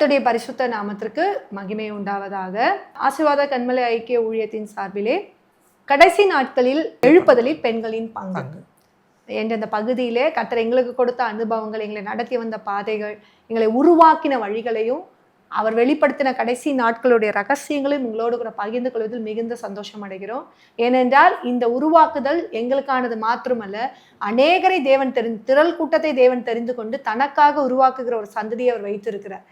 கர்த்தருடைய பரிசுத்த நாமத்திற்கு மகிமை உண்டாவதாக. ஆசீர்வாத கன்மலை ஐக்கிய ஊழியத்தின் சார்பிலே கடைசி நாட்களில் எழுப்புதலில் பெண்களின் பங்கு என்ற இந்த பகுதியிலே கர்த்தர் எங்களுக்கு கொடுத்த அனுபவங்கள், எங்களை நடத்தி வந்த பாதைகள், எங்களை உருவாக்கின வழிகளையும் அவர் வெளிப்படுத்தின கடைசி நாட்களுடைய ரகசியங்களையும் உங்களோடு கூட பகிர்ந்து கொள்வதில் மிகுந்த சந்தோஷம் அடைகிறோம். ஏனென்றால் இந்த உருவாக்குதல் எங்களுக்கானது மாத்திரமல்ல, அநேகரை தேவன் திரள் கூட்டத்தை தேவன் தெரிந்து கொண்டு தனக்காக உருவாக்குகிற ஒரு சந்ததியை அவர் வைத்திருக்கிறார்.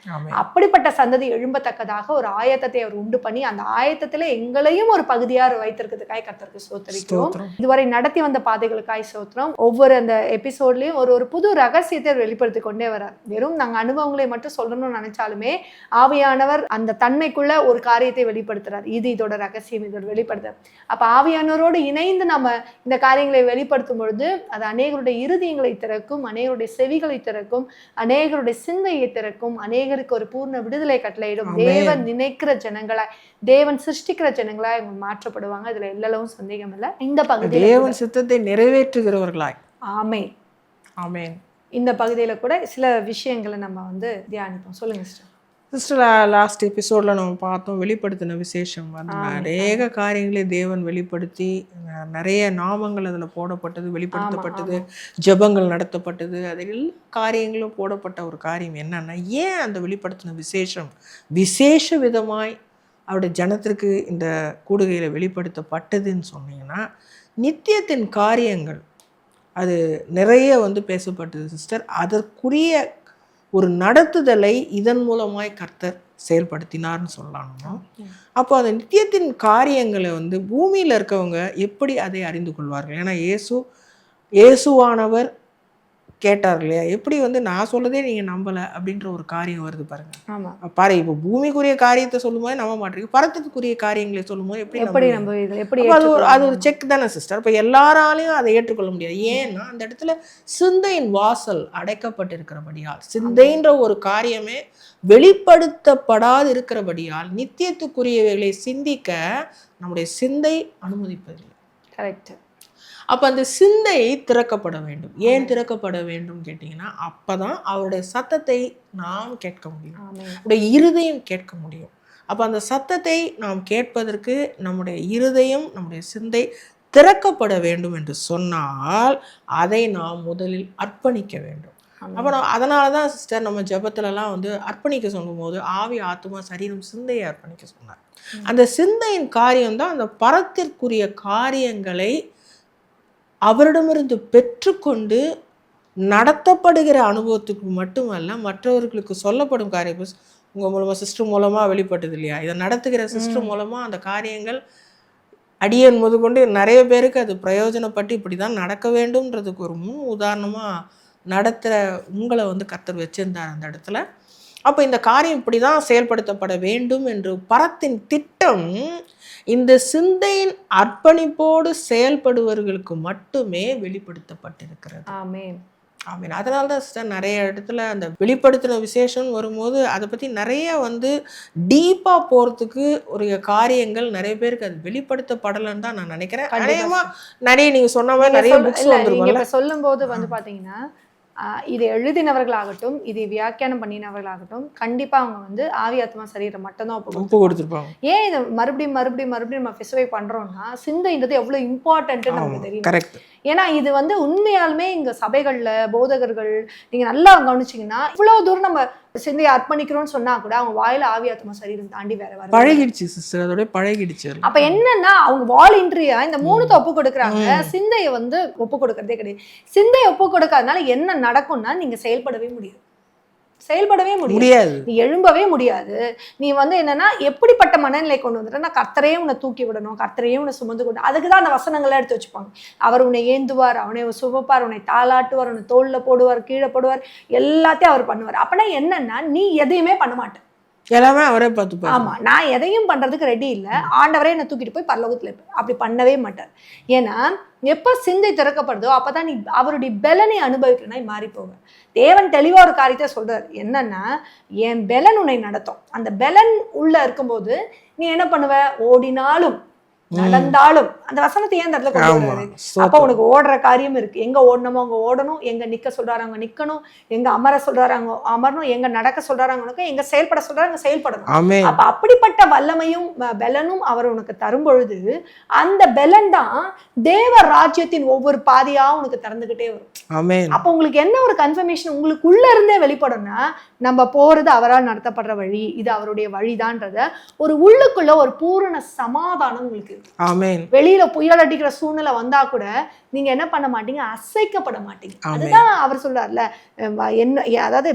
அப்படிப்பட்ட சந்ததி எழும்பத்தக்கதாக ஒரு ஆயத்தத்தை அவர் உண்டு பண்ணி அந்த ஆயத்தத்துல எங்களையும் ஒரு பகுதியாக வைத்திருக்கிறதுக்காய் கர்த்தருக்கு ஸ்தோத்திரிக்கிறோம். இதுவரை நடத்தி வந்த பாதைகளுக்காய் ஸ்தோத்திரம். ஒவ்வொரு அந்த எபிசோட்லயும் ஒரு புது ரகசியத்தை வெளிப்படுத்தி கொண்டே வரார். வெறும் நாங்க அனுபவங்களை மட்டும் சொல்லணும்னு நினைச்சாலுமே ஆவியானவர் அந்த தன்மைக்குள்ள ஒரு காரியத்தை வெளிப்படுத்துறார். இதோட ரகசியம், இதோட வெளிப்படுத்துறார். அப்ப ஆவியானவரோடு இணைந்து நம்ம இந்த காரியங்களை வெளிப்படுத்தும் பொழுது அது அநேகருடைய இருதயங்களை திறக்கும், அநேகருடைய செவிகளை திறக்கும், அநேகருடைய சிந்தையை திறக்கும், அநேகருக்கு ஒரு பூர்ண விடுதலை கட்டளையிடும். தேவன் நினைக்கிற ஜனங்களாய், தேவன் சிருஷ்டிக்கிற ஜனங்களாய் அவங்க மாற்றப்படுவாங்க. இதுல எல்லளவும் சந்தேகம் இல்லை. இந்த பகுதியில் தேவன் சித்தத்தை நிறைவேற்றுகிறவர்களாய். ஆமென், ஆமென். இந்த பகுதியில கூட சில விஷயங்களை நம்ம தியானிப்போம். சொல்லுங்க சிஸ்டர். சிஸ்டர், லாஸ்ட் எபிசோடில் நம்ம பார்த்தோம் வெளிப்படுத்தின விசேஷம். நிறைய காரியங்களை தேவன் வெளிப்படுத்தி நிறைய நாமங்கள் அதில் போடப்பட்டது, வெளிப்படுத்தப்பட்டது, ஜெபங்கள் நடத்தப்பட்டது, அதில் காரியங்களும் போடப்பட்ட ஒரு காரியம் என்னன்னா, ஏன் அந்த வெளிப்படுத்தின விசேஷ விதமாய் அவருடைய ஜனத்திற்கு இந்த கூடுகையில் வெளிப்படுத்தப்பட்டதுன்னு சொன்னீங்கன்னா, நித்தியத்தின் காரியங்கள் அது நிறைய பேசப்பட்டது சிஸ்டர். அதற்குரிய ஒரு நடத்துதலை இதன் மூலமாய் கர்த்தர் செயல்படுத்தினார்னு சொல்லணும். அப்போ அந்த நித்தியத்தின் காரியங்களை பூமியில் இருக்கவங்க எப்படி அதை அறிந்து கொள்வார்கள்? ஏன்னா இயேசுவானவர் கேட்டார் இல்லையா, எப்படி நான் சொல்லதே நீங்க நம்பல அப்படின்ற ஒரு காரியம் வருது பாருங்க. பாரு, இப்போ பூமிக்குரிய காரியத்தை சொல்லும் போது நம்ப மாட்டேங்க, பரத்துக்குரிய காரியங்களை சொல்லும் போது எப்படி அது ஒரு செக் தானே சிஸ்டர். இப்போ எல்லாராலையும் அதை ஏற்றுக்கொள்ள முடியாது. ஏன்னா அந்த இடத்துல சிந்தையின் வாசல் அடைக்கப்பட்டிருக்கிறபடியால், சிந்தைன்ற ஒரு காரியமே வெளிப்படுத்தப்படாது இருக்கிறபடியால் நித்தியத்துக்குரியவைகளை சிந்திக்க நம்முடைய சிந்தை அனுமதிப்பதில்லை. கரெக்ட். அப்போ அந்த சிந்தை திறக்கப்பட வேண்டும். ஏன் திறக்கப்பட வேண்டும் கேட்டிங்கன்னா, அப்போதான் அவருடைய சத்தத்தை நாம் கேட்க முடியும், அவருடைய இருதயம் கேட்க முடியும். அப்போ அந்த சத்தத்தை நாம் கேட்பதற்கு நம்முடைய இருதயம், நம்முடைய சிந்தை திறக்கப்பட வேண்டும் என்று சொன்னால் அதை நாம் முதலில் அர்ப்பணிக்க வேண்டும். அப்போ அதனால தான் சிஸ்டர் நம்ம ஜெபத்துலலாம் அர்ப்பணிக்க சொல்லும்போது ஆவி, ஆத்துமா, சரீரம், சிந்தையை அர்ப்பணிக்க சொன்னார். அந்த சிந்தையின் காரியம்தான் அந்த பரத்திற்குரிய காரியங்களை அவரிடமிருந்து பெற்றுக்கொண்டு நடத்தப்படுகிற அனுபவத்துக்கு மட்டுமல்ல, மற்றவர்களுக்கு சொல்லப்படும் காரியம் உங்கள் மூலமாக சிஸ்டர் மூலமாக வெளிப்பட்டது இல்லையா, இதை நடத்துகிற சிஸ்டர் மூலமாக அந்த காரியங்கள் அடியன் முதற்கொண்டு நிறைய பேருக்கு அது பிரயோஜனப்பட்டு இப்படி தான் நடக்க வேண்டும்ன்றதுக்கு ஒரு முன் உதாரணமாக நடத்துகிற உங்களை கர்த்தர் வச்சிருந்தார் அந்த இடத்துல. அப்போ இந்த காரியம் இப்படி தான் செயல்படுத்தப்பட வேண்டும் என்று பரத்தின் திட்டம் இந்த சிந்தையின் அர்ப்பணிப்போடு செயல்படுவர்களுக்கு மட்டுமே வெளிப்படுத்தப்பட்டிருக்கிறது. ஆமென், ஆமென். அதனால தான் சிஸ்டர் நிறைய இடத்துல அந்த வெளிப்படுத்தின விசேஷம் வரும்போது அதை பற்றி நிறைய டீப்பாக போகிறதுக்கு ஒரு காரியங்கள் நிறைய பேருக்கு அது வெளிப்படுத்தப்படலைன்னு தான் நான் நினைக்கிறேன். நிறைய நீங்கள் சொன்ன மாதிரி நிறைய புக்ஸ் வந்துருவாங்க. சொல்லும் போது பார்த்தீங்கன்னா, இதை எழுதினவர்களாகட்டும், இதை வியாக்கியானம் பண்ணினவர்களாகட்டும், கண்டிப்பா அவங்க ஆவி, ஆத்மா, சரீரம் மட்டும்தான் ஒப்பு கொடுத்துருப்பாங்க. ஏன் இதை மறுபடியும் மறுபடியும் மறுபடியும் நம்ம ஸ்பெசிஃபை பண்றோம்னா, சிந்தைன்றது எவ்வளவு இம்பார்ட்டன்ட் நமக்கு தெரியும். ஏன்னா இது உண்மையாலுமே இங்க சபைகள்ல போதகர்கள் நீங்க நல்லா கவனிச்சீங்கன்னா, இவ்வளவு தூரம் நம்ம சிந்தையை அர்ப்பணிக்கிறோம்னு சொன்னா கூட அவங்க வாயில ஆவி, ஆத்மா, சரீரம் தாண்டி வேற வேற பழகிடுச்சு சிஸ்டர், அதோட பழகிடுச்சு. அப்ப என்னன்னா, அவங்க வாலண்டரியா இந்த மூணுத்தை ஒப்பு கொடுக்குறாங்க, சிந்தையை ஒப்பு கொடுக்கறதே கிடையாது. சிந்தையை ஒப்பு கொடுக்காதனால என்ன நடக்கும்னா, நீங்க செயல்படவே முடியாது, நீ எழும்பவே முடியாது. நீ என்னன்னா, எப்படிப்பட்ட மனநிலை கொண்டு வந்துட்டா, கர்த்தரையே உன்னை தூக்கி விடணும், கர்த்தரையே உன்னை சுமந்து கொண்டு, அதுக்குதான் அந்த வசனங்களை எடுத்து வச்சுப்பாங்க. அவர் உன்னை ஏந்துவார், அவனை சுமப்பார், உன்னை தாளாட்டுவார், உன்னை தோல்ல போடுவார், கீழே போடுவார், எல்லாத்தையும் அவர் பண்ணுவார். அப்படின்னா என்னன்னா, நீ எதையுமே பண்ண மாட்டேன், எல்லாமே அவரே பார்த்து. ஆமா, நான் எதையும் பண்றதுக்கு ரெடி இல்லை, ஆண்டவரே என்னை தூக்கிட்டு போய் பரலோகத்துல இருப்பேன், அப்படி பண்ணவே மாட்டார். ஏன்னா எப்ப சிந்தை திறக்கப்படுதோ அப்பதான் நீ அவருடைய பெலனை அனுபவிக்கிறனா மாறி போக. தேவன் தெளிவா ஒரு காரியத்தை சொல்றாரு, என்னன்னா, என் பெலன் உன்னை நடத்தும். அந்த பெலன் உள்ள இருக்கும்போது நீ என்ன பண்ணுவ, ஓடினாலும் நடந்தாலும் அந்த வசனத்தை ஏன் இந்த இடத்துல கொண்டு வர்றாரு? அப்ப உனக்கு ஓடுற காரியம் இருக்கு. எங்க ஓடணுமோ அங்க ஓடணும், எங்க நிக்க சொல்றாரு அங்க நிக்கணும், எங்க அமர சொல்றாரு அங்க அமரணும், எங்க நடக்க சொல்றாரு அங்க நடக்க, எங்க செயல்பட சொல்றாரு அங்க செயல்படணும். அப்ப அப்படிப்பட்ட வல்லமையும் பெலனும் அவர் உனக்கு தரும் பொழுது அந்த பெலன் தான் தேவ ராஜ்யத்தின் ஒவ்வொரு பாதையா உனக்கு திறந்துகிட்டே வரும். அப்ப உங்களுக்கு என்ன ஒரு கன்ஃபர்மேஷன் உங்களுக்குள்ள இருந்தே வெளிப்படும்னா, நம்ம போறது அவரால் நடத்தப்படுற வழி, இது அவருடைய வழிதான்றத ஒரு உள்ளுக்குள்ள ஒரு பூரண சமாதானம் உங்களுக்கு. வெளியில புயல் அடிக்கிற சூழ்நிலை வந்தா கூட நீங்க என்ன பண்ண மாட்டீங்க, அசைக்கப்பட மாட்டீங்க. அதுதான் அவர் சொல்றாருல, என்ன அதாவது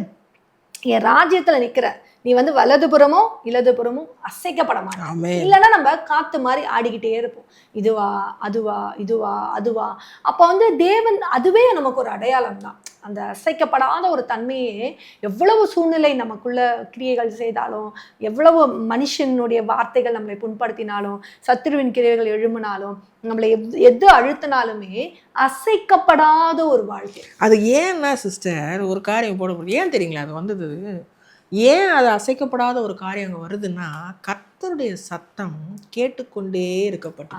என் ராஜ்யத்துல நிக்கிற நீ வலதுபுறமோ இடதுபுறமோ அசைக்கப்பட மாட்டோம். இல்லைன்னா நம்ம காத்து மாதிரி ஆடிக்கிட்டே இருப்போம், இதுவா அதுவா இதுவா அதுவா. அப்ப தேவன் அதுவே நமக்கு ஒரு அடையாளம் தான். அந்த அசைக்கப்படாத ஒரு தன்மையே எவ்வளவு சூழ்நிலை நமக்குள்ள கிரியைகள் செய்தாலும், எவ்வளவு மனுஷனுடைய வார்த்தைகள் நம்மளை புண்படுத்தினாலும், சத்துருவின் கிரியைகள் எழும்பினாலும், நம்மளை எது அழுத்தினாலுமே அசைக்கப்படாத ஒரு வாழ்க்கை. அது ஏன்னா சிஸ்டர் ஒரு காரியம் போட முடியும், ஏன் தெரியுங்களா? அது வந்தது ஏன் அது அசைக்கப்படாத ஒரு காரியம் அங்கே வருதுன்னா, கர்த்தருடைய சத்தம் கேட்டுக்கொண்டே இருக்கப்பட்டு.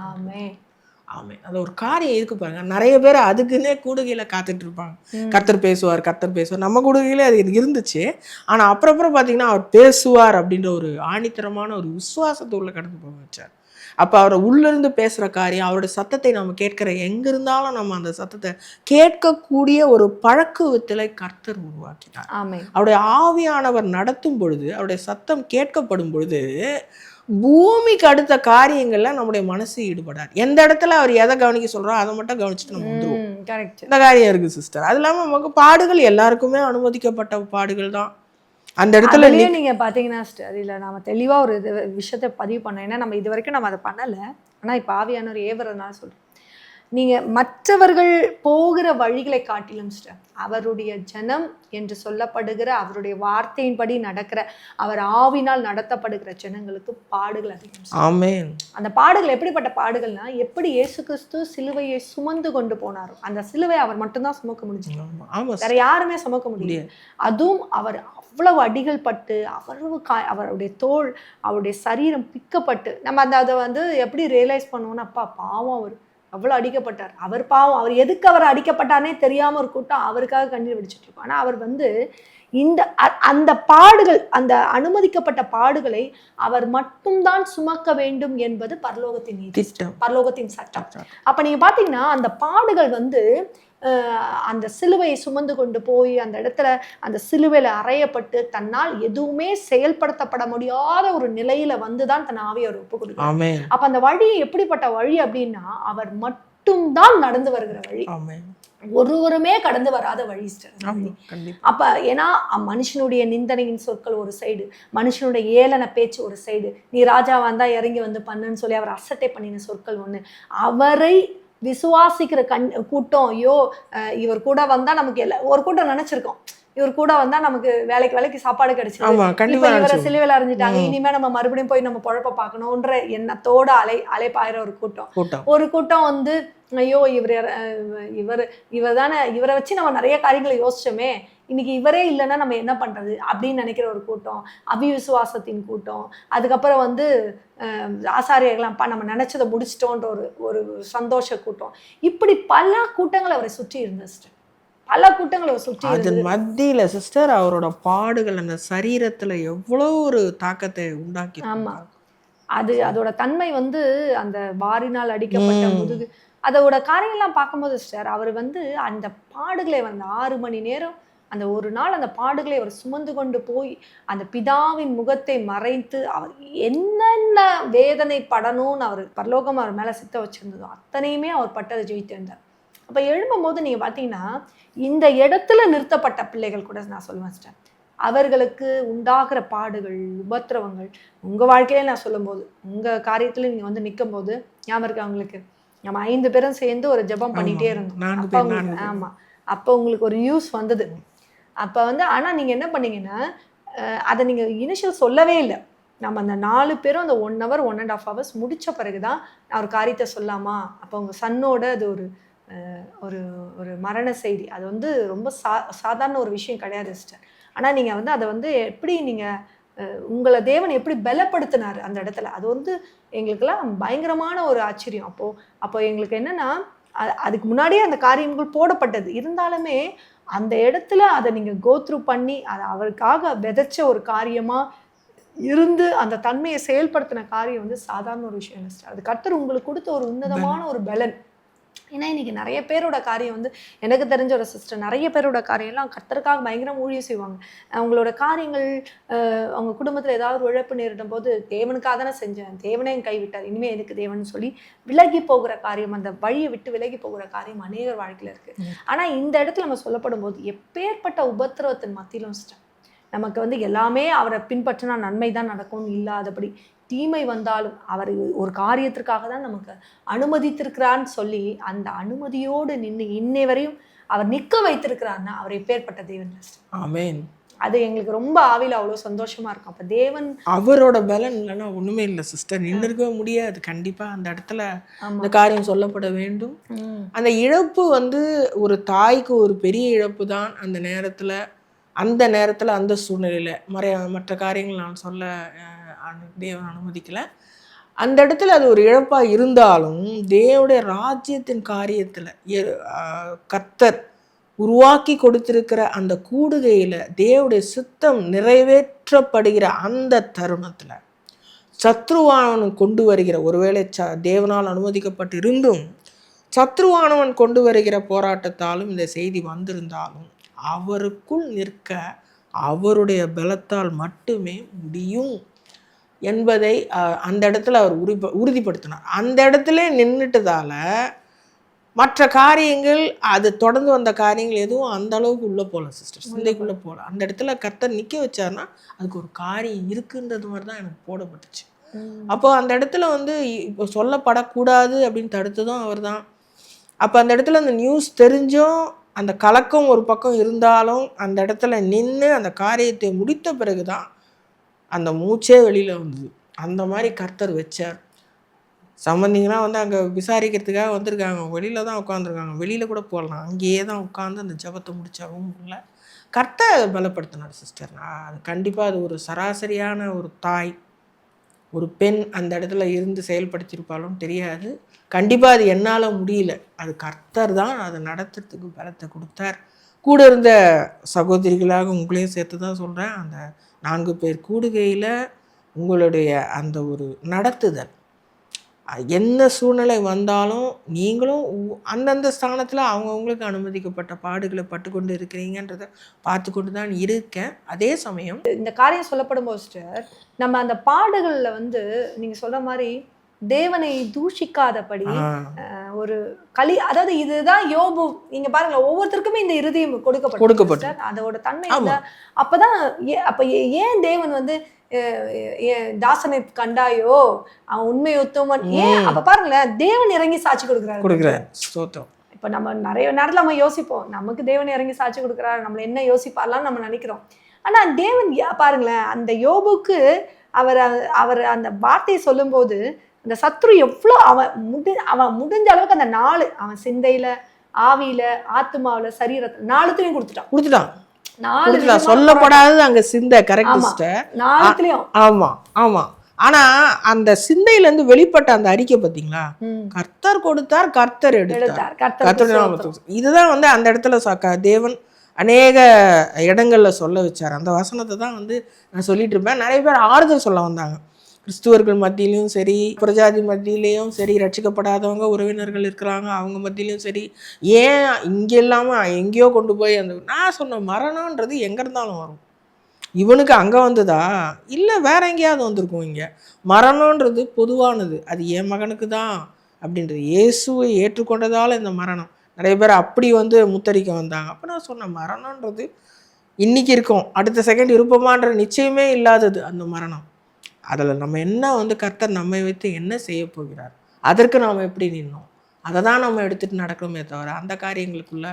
ஆமாம், அது ஒரு காரியம் இருக்கு பாருங்க. நிறைய பேர் அதுக்குன்னே கூடுகையில காத்துட்டு இருப்பாங்க, கர்த்தர் பேசுவார் கர்த்தர் பேசுவார். நம்ம கூடுகையில அது இருந்துச்சு. ஆனால் அப்புறம் பார்த்தீங்கன்னா அவர் பேசுவார் அப்படின்ற ஒரு ஆணித்தரமான ஒரு விசுவாசத்தை உள்ள கடந்து போக வச்சார். அப்போ அவரை உள்ளிருந்து பேசுகிற காரியம், அவருடைய சத்தத்தை நம்ம கேட்கிற எங்கே இருந்தாலும் நம்ம அந்த சத்தத்தை கேட்கக்கூடிய ஒரு பழக்கத்திலை கர்த்தர் உருவாக்கினார். அவருடைய ஆவியானவர் நடத்தும் பொழுது, அவருடைய சத்தம் கேட்கப்படும் பொழுது பூமிக்கு அடுத்த காரியங்கள்ல நம்முடைய மனசு ஈடுபடாது. எந்த இடத்துல அவர் எதை கவனிக்க சொல்றோம் அதை மட்டும் கவனிச்சுட்டு நம்ம வந்துருவோம். இந்த காரியம் இருக்கு சிஸ்டர். அது இல்லாமல் நமக்கு பாடுகள் எல்லாருக்குமே அனுமதிக்கப்பட்ட பாடுகள் தான். அந்த இடத்துல நீங்க பாத்தீங்கன்னா அதுல நாம தெளிவா ஒரு விஷயத்த பதிவு பண்ணோம். ஏன்னா நம்ம இது வரைக்கும் நம்ம அதை பண்ணல. ஆனா இப்ப ஆவியானவர் ஏவறதுனால சொல்றேன், நீங்க மற்றவர்கள் போகிற வழிகளை காட்டிலும் அவருடைய ஜனம் என்று சொல்லப்படுகிற அவருடைய வார்த்தையின்படி நடக்கிற அவர் ஆவினால் நடத்தப்படுகிற ஜனங்களுக்கு பாடுகள் அதிகம். ஆமென். அந்த பாடுகள் எப்படிப்பட்ட பாடுகள்னா, எப்படி இயேசு கிறிஸ்து சிலுவையை சுமந்து கொண்டு போனாரோ அந்த சிலுவை அவர் மட்டும்தான் சுமக்க முடியும், வேற யாருமே சுமக்க முடியாது. அதுவும் அவர் அவ்வளவு அடிகள் பட்டு அவருடைய தோல் அவருடைய சரீரம் பிக்கப்பட்டு நம்ம அதை எப்படி ரியலைஸ் பண்ணுவோம்னா, அப்பா பாவம் அவர் அவ்வளோ அடிக்கப்பட்டார், அவர் பாவம், அவர் எதுக்கு அவர் அடிக்கப்பட்டார்னே தெரியாமல் ஒரு கூட்டம் அவருக்காக கண்ணீர் வெடிச்சிட்டு இருக்கோம். ஆனால் அவர் இந்த அந்த பாடுகள், அந்த அனுமதிக்கப்பட்ட பாடுகளை அவர் மட்டும்தான் சுமக்க வேண்டும் என்பது பரலோகத்தின் நீதி, பரலோகத்தின் சட்டம். அப்போ நீங்கள் பார்த்தீங்கன்னா அந்த பாடுகள் அந்த சிலுவையை சுமந்து கொண்டு போய் அந்த இடத்துல அந்த சிலுவையில அறையப்பட்டு தன்னால் எதுவுமே செயல்படுத்தப்பட முடியாத ஒரு நிலையில வந்துதான் தன் ஆவியை அவர் ஒப்பு கொடுக்கிறார். அப்ப அந்த வழி எப்படிப்பட்ட வழி அப்படின்னா, அவர் மட்டும்தான் நடந்து வருகிற வழி, ஒருவருமே கடந்து வராத வழி. அப்ப ஏன்னா மனுஷனுடைய நிந்தனையின் சொற்கள் ஒரு சைடு, மனுஷனுடைய ஏளன பேச்சு ஒரு சைடு, நீ ராஜா வந்தா இறங்கி பண்ணுன்னு சொல்லி அவர் அசட்டை பண்ணின சொற்கள் ஒண்ணு, அவரை விசுவாசிக்கிற கூட்டம், ஐயோ இவர் கூட வந்தா நமக்கு ஒரு கூட்டம் நினைச்சிருக்கோம், இவர் கூட வந்தா நமக்கு வேலைக்கு சாப்பாடு கிடைச்சிடும், இவரை சிலுவையில அறிஞ்சிட்டாங்க, இனிமே நம்ம மறுபடியும் போய் நம்ம பொழப்ப பார்க்கணும்ன்ற எண்ணத்தோட அலைப்பாயிர ஒரு கூட்டம். ஒரு கூட்டம் ஐயோ இவர் தானே, இவரை வச்சு நம்ம நிறைய காரியங்களை யோசிச்சோமே, இன்னைக்கு இவரே இல்லைன்னா நம்ம என்ன பண்றது அப்படின்னு நினைக்கிற ஒரு கூட்டம், அவிவிசுவாசத்தின் கூட்டம். அதுக்கப்புறம் ஆசாரியர்களாம்ப்பா நம்ம நினைச்சதை முடிச்சிட்டோன்ற ஒரு சந்தோஷ கூட்டம். இப்படி பல கூட்டங்கள் அவரை சுற்றி இருந்துச்சு, பல கூட்டங்களை சுற்றி. அது மத்தியில சிஸ்டர் அவரோட பாடுகள் அந்த சரீரத்துல எவ்வளோ ஒரு தாக்கத்தை உண்டாக்கி. ஆமா, அதோட தன்மை அந்த வாரினால் அடிக்கப்பட்ட முதுகு அதோட காரியங்கள்லாம் பார்க்கும்போது சிஸ்டர், அவர் அந்த பாடுகளை 6 மணி நேரம் அந்த ஒரு நாள் அந்த பாடுகளை அவர் சுமந்து கொண்டு போய் அந்த பிதாவின் முகத்தை மறைத்து அவர் என்னென்ன வேதனை படணும்னு அவர் பரலோகம் அவர் மேலே சித்த வச்சிருந்ததோ அத்தனையுமே அவர் பட்டதை ஜெயித்திருந்தார். அப்போ எழும்பும் போது நீங்கள் பார்த்தீங்கன்னா இந்த இடத்துல நிறுத்தப்பட்ட பிள்ளைகள் கூட நான் சொல்லுவேன் சிஸ்டர், அவர்களுக்கு உண்டாகிற பாடுகள் உபத்திரவங்கள் உங்கள் வாழ்க்கையில நான் சொல்லும்போது, உங்கள் காரியத்தில் நீங்கள் நிற்கும் போது ஞாபகம் இருக்கு அவங்களுக்கு, நம்ம 5 பேரும் சேர்ந்து ஒரு ஜெபம் பண்ணிகிட்டே இருந்தோம். அப்போ ஆமாம், அப்போ உங்களுக்கு ஒரு நியூஸ் வந்தது. அப்போ ஆனால் நீங்கள் என்ன பண்ணீங்கன்னா அதை நீங்கள் இனிஷியல் சொல்லவே இல்லை. நம்ம அந்த 4 பேரும் அந்த 1 hour 1.5 hours முடித்த பிறகு தான் நான் ஒரு காரியத்தை சொல்லாமா, அப்போ உங்கள் சன்னோட அது ஒரு ஒரு ஒரு மரண செய்தி, அது ரொம்ப சாதாரண ஒரு விஷயம் கிடையாது சிஸ்டர். ஆனால் நீங்கள் அதை எப்படி நீங்கள் உங்களை தேவன் எப்படி பலப்படுத்தினார் அந்த இடத்துல, அது எங்களுக்கெல்லாம் பயங்கரமான ஒரு ஆச்சரியம். அப்போ எங்களுக்கு என்னன்னா அதுக்கு முன்னாடியே அந்த காரியங்கள் போடப்பட்டது இருந்தாலுமே அந்த இடத்துல அதை நீங்க கோத்ரூ பண்ணி அதை அவருக்காக விதைச்ச ஒரு காரியமா இருந்து அந்த தன்மையை செயல்படுத்தின காரியம் வந்து சாதாரண ஒரு விஷயம் இல்லை சிஸ்டர். அது கர்த்தர் உங்களுக்கு கொடுத்த ஒரு உன்னதமான ஒரு பலன். ஏன்னா இன்னைக்கு நிறைய பேரோட காரியம் வந்து எனக்கு தெரிஞ்ச ஒரு சிஸ்டர் நிறைய பேரோட காரியம்லாம் கர்த்தருக்காக பயங்கரம் ஊழியம் செய்வாங்க. அவங்களோட காரியங்கள் அவங்க குடும்பத்தில் ஏதாவது ஒரு இழப்பு நேரிடும் போது தேவனுக்காக தானே செஞ்சேன், தேவனே என் கைவிட்டார், இனிமேல் எனக்கு தேவன் சொல்லி விலகி போகிற காரியம், அந்த வழியை விட்டு விலகி போகிற காரியம் அநேகர் வாழ்க்கையில் இருக்கு. ஆனால் இந்த இடத்துல நம்ம சொல்லப்படும் போது எப்பேற்பட்ட உபத்திரவத்தின் மத்தியிலும் சிஸ்டர் நமக்கு வந்து எல்லாமே அவரை பின்பற்றினா நன்மை தான் நடக்கும்னு இல்லாதபடி தீமை வந்தாலும் அவர் ஒரு காரியத்திற்காக தான் நமக்கு அனுமதித்திருக்கிறான்னு சொல்லி அந்த அனுமதியோடு நின்று இன்னை வரையும் அவர் நிற்க வைத்திருக்கிறாருன்னா அவர் எப்பேற்பட்ட தேவன். ஆமென். அது எங்களுக்கு ரொம்ப ஆவில அவ்வளோ சந்தோஷமா இருக்கும். அப்ப தேவன் அவரோட பலன் இல்லைன்னா ஒண்ணுமே இல்லை சிஸ்டர், நின்று இருக்கவே முடியாது. கண்டிப்பா அந்த இடத்துல அந்த காரியம் சொல்லப்பட வேண்டும். அந்த இழப்பு வந்து ஒரு தாய்க்கு ஒரு பெரிய இழப்பு தான். அந்த நேரத்துல அந்த சூழ்நிலையில மற்ற காரியங்கள் நான் சொல்ல தேவன் அனுமதிக்கல. அந்த இடத்துல அது ஒரு இழப்பா இருந்தாலும் தேவனுடைய ராஜ்யத்தின் காரியத்துல கர்த்தர் உருவாக்கி கொடுத்திருக்கிற அந்த கூடுகையில தேவனுடைய சித்தம் நிறைவேற்றப்படுகிற அந்த தருணத்துல சத்ருவானவன் கொண்டு வருகிற, ஒருவேளை தேவனால் அனுமதிக்கப்பட்டு இருந்தும் சத்ருவானவன் கொண்டு வருகிற போராட்டத்தாலும் இந்த செய்தி வந்திருந்தாலும் அவருக்குள் நிற்க அவருடைய பலத்தால் மட்டுமே முடியும் என்பதை அந்த இடத்துல அவர் உறுதிப்படுத்தினார். அந்த இடத்துல நின்றுட்டதால மற்ற காரியங்கள் அது தொடர்ந்து வந்த காரியங்கள் எதுவும் அந்த அளவுக்கு உள்ள போகல சிஸ்டர், சிந்தைக்குள்ள போகல. அந்த இடத்துல கர்த்தர் நிற்க வச்சார்னா அதுக்கு ஒரு காரியம் இருக்குன்றது மாதிரி தான் எனக்கு போடப்பட்டுச்சு. அப்போ அந்த இடத்துல வந்து இப்போ சொல்லப்படக்கூடாது அப்படின்னு தடுத்ததும் அவர் தான். அப்போ அந்த இடத்துல அந்த நியூஸ் தெரிஞ்சும் அந்த கலக்கம் ஒரு பக்கம் இருந்தாலும் அந்த இடத்துல நின்று அந்த காரியத்தை முடித்த பிறகுதான் அந்த மூச்சே வெளியில வந்தது. அந்த மாதிரி கர்த்தர் வச்சார். சம்பந்திங்களாம் வந்து அங்கே விசாரிக்கிறதுக்காக வந்திருக்காங்க, வெளியில தான் உட்காந்துருக்காங்க, வெளியில கூட போடலாம், அங்கேயே தான் உட்காந்து அந்த ஜபத்தை முடிச்சாவும் இல்லை. கர்த்தர் பலப்படுத்தினார் சிஸ்டர். அது கண்டிப்பாக அது ஒரு சராசரியான ஒரு தாய் ஒரு பெண் அந்த இடத்துல இருந்து செயல்படுத்தியிருப்பாலும் தெரியாது. கண்டிப்பாக அது என்னால் முடியல, அது கர்த்தர் தான் அதை நடத்துறதுக்கு பலத்தை கொடுத்தார். கூட இருந்த சகோதரிகளாக உங்களையும் சேர்த்து தான் சொல்கிறேன். அந்த 4 பேர் கூடுகையில் உங்களுடைய அந்த ஒரு நடத்துதல், என்ன சூழ்நிலை வந்தாலும் நீங்களும் அந்தந்த ஸ்தானத்தில் அவங்கவுங்களுக்கு அனுமதிக்கப்பட்ட பாடுகளை பட்டு கொண்டு இருக்கிறீங்கன்றதை பார்த்து கொண்டு தான் இருக்கேன். அதே சமயம் இந்த காரியம் சொல்லப்படும் போது நம்ம அந்த பாடுகளில் வந்து நீங்கள் சொல்கிற மாதிரி தேவனை தூஷிக்காதபடி ஒரு அதாவது இதுதான் யோபு. நீங்க பாருங்க, ஒவ்வொருத்தருக்குமே இந்த இருதயம் கொடுக்கப்பட்டு அதோட தன்மை அப்பதான் அப்ப ஏன் தேவன் வந்து தாசனை கண்டாயோ அவன் உண்மை உத்தமன், ஏன் அப்ப பாருங்களேன் தேவன் இறங்கி சாட்சி கொடுக்குறாரு. இப்ப நம்ம நிறைய நேரத்துல நம்ம யோசிப்போம், நமக்கு தேவன் இறங்கி சாட்சி கொடுக்குறாரு, நம்மள என்ன யோசிப்பார்லாம் நம்ம நினைக்கிறோம். ஆனா தேவன் பாருங்களேன், அந்த யோபுக்கு அவர் அந்த வார்த்தையை சொல்லும் போது அந்த சத்ரு எவ்வளோ அவன் முடிஞ்ச அளவுக்கு அந்த 4 அவன் சிந்தையில ஆவியில ஆத்மாவில சரீரத்துல 4த்தையும் கொடுத்துட்டான். சொல்லப்படாதது அங்க சிந்தை, கரெக்ட். 4த்துலயும் ஆமா ஆமா. ஆனா அந்த சிந்தையில இருந்து வெளிப்பட்ட அந்த அறிக்கை பாத்தீங்களா, கர்த்தர் கொடுத்தார், கர்த்தர் எடுத்தார். இதுதான் வந்து அந்த இடத்துல தேவன் அநேக இடங்கள்ல சொல்ல வச்சார். அந்த வசனத்தை தான் வந்து நான் சொல்லிட்டு இருப்பேன். நிறைய பேர் ஆறுதல் சொல்ல வந்தாங்க, கிறிஸ்துவர்கள் மத்தியிலையும் சரி, பிரஜாதி மத்தியிலையும் சரி, ரட்சிக்கப்படாதவங்க உறவினர்கள் இருக்கிறாங்க அவங்க மத்தியிலையும் சரி, ஏன் இங்கே இல்லாமல் எங்கேயோ கொண்டு போய் நான் சொன்ன மரணன்றது எங்கே இருந்தாலும் வரும். இவனுக்கு அங்கே வந்ததா இல்லை வேற எங்கேயாவது வந்திருக்கும். இங்கே மரணன்றது பொதுவானது, அது என் மகனுக்கு தான் அப்படின்றது. இயேசுவை ஏற்றுக்கொண்டதால் இந்த மரணம். நிறைய பேர் அப்படி வந்து முத்தரிக்க வந்தாங்க. அப்போ நான் சொன்ன மரணன்றது இன்னைக்கு இருக்கும், அடுத்த செகண்ட் இருப்போமான்ற நிச்சயமே இல்லாதது அந்த மரணம். அதில் நம்ம என்ன வந்து கர்த்தர் நம்மை வைத்து என்ன செய்ய போகிறார், அதற்கு நாம் எப்படி நின்னோம், அதை தான் நம்ம எடுத்துட்டு நடக்கணுமே தவிர அந்த காரியங்களுக்குள்ள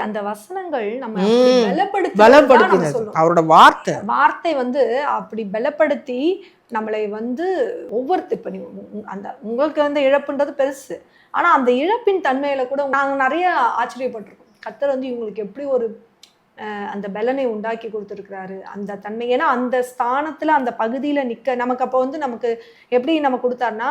அந்த வசனங்கள் நம்ம பலப்படுத்துறது. அவரோட வார்த்தை வந்து அப்படி பலப்படுத்தி நம்மளை வந்து இப்ப அந்த உங்களுக்கு வந்து இழப்புன்றது பெருசு, ஆனா அந்த இழப்பின் தன்மையில கூட நாங்க நிறைய ஆச்சரியப்பட்டிருக்கோம். கர்த்தர் வந்து இவங்களுக்கு எப்படி ஒரு அந்த பலனை உண்டாக்கி கொடுத்துருக்கிறாரு. அந்த தன்மை, ஏன்னா அந்த ஸ்தானத்துல அந்த பகுதியில நிக்க நமக்கு அப்போ வந்து நமக்கு எப்படி நம்ம கொடுத்தாருன்னா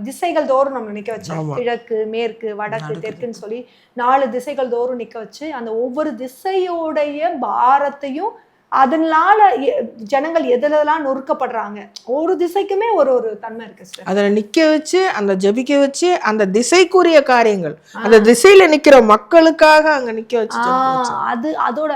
திசைகள் தோறும் நம்ம நிக்க வச்சோம். கிழக்கு, மேற்கு, வடக்கு, தெற்குன்னு சொல்லி 4 திசைகள் தோறும் நிக்க வச்சு அந்த ஒவ்வொரு திசையோடைய பாரத்தையும் அதனால ஜனங்கள் எதுலலாம் நொறுக்கப்படுறாங்க, ஒரு திசைக்குமே ஒரு ஒரு தன்மை இருக்கு சார். அதுல நிக்க வச்சு அந்த ஜபிக்க வச்சு அந்த திசைக்குரிய காரியங்கள் அந்த திசையில நிக்கிற மக்களுக்காக அங்க நிக்க வச்சு அது அதோட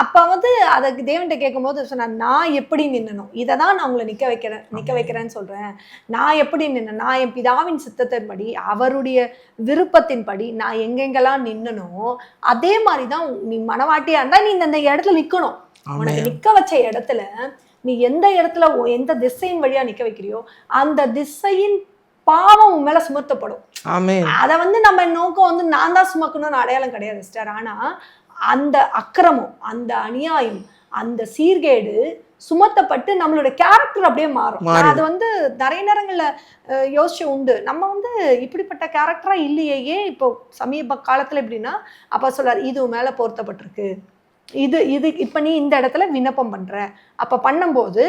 அப்ப வந்து அதுக்கு தேவன்கிட்ட கேட்கும் போது சொன்ன, நான் எப்படி நின்னனும், இதை தான் நான் உங்களை நிக்க வைக்கிறேன்னு சொல்றேன். நான் எப்படி நின்ன, நான் என் பிதாவின் சித்தத்தின்படி அவருடைய விருப்பத்தின்படி நான் எங்கெங்கெல்லாம் நின்னனோ அதே மாதிரிதான் நீ மனவாட்டியா இருந்தா நீ இந்த இடத்துல நிக்கணும். உனக்கு நிக்க வச்ச இடத்துல நீ எந்த இடத்துல எந்த திசையின் வழியா நிக்க வைக்கிறியோ அந்த திசையின் பாவம் உன் மேல சுமத்தப்படும். அத வந்து நம்ம நோக்கம் வந்து நான் தான் சுமக்கணும்னு அடையாளம் கிடையாது சிஸ்டர். ஆனா அந்த அக்கிரமம், அந்த அநியாயம், அந்த சீர்கேடு சுமத்தப்பட்டு நம்மளோட கேரக்டர் அப்படியே மாறும். அது வந்து நிறைய நேரங்கள்ல யோசிச்சு உண்டு. நம்ம வந்து இப்படிப்பட்ட கேரக்டரா இல்லையே, இப்போ சமீப காலத்துல எப்படின்னா அப்ப சொல்றாரு, இது மேல பொருத்தப்பட்டிருக்கு, இது இப்ப நீ இந்த இடத்துல விண்ணப்பம் பண்ற, அப்ப பண்ணும்போது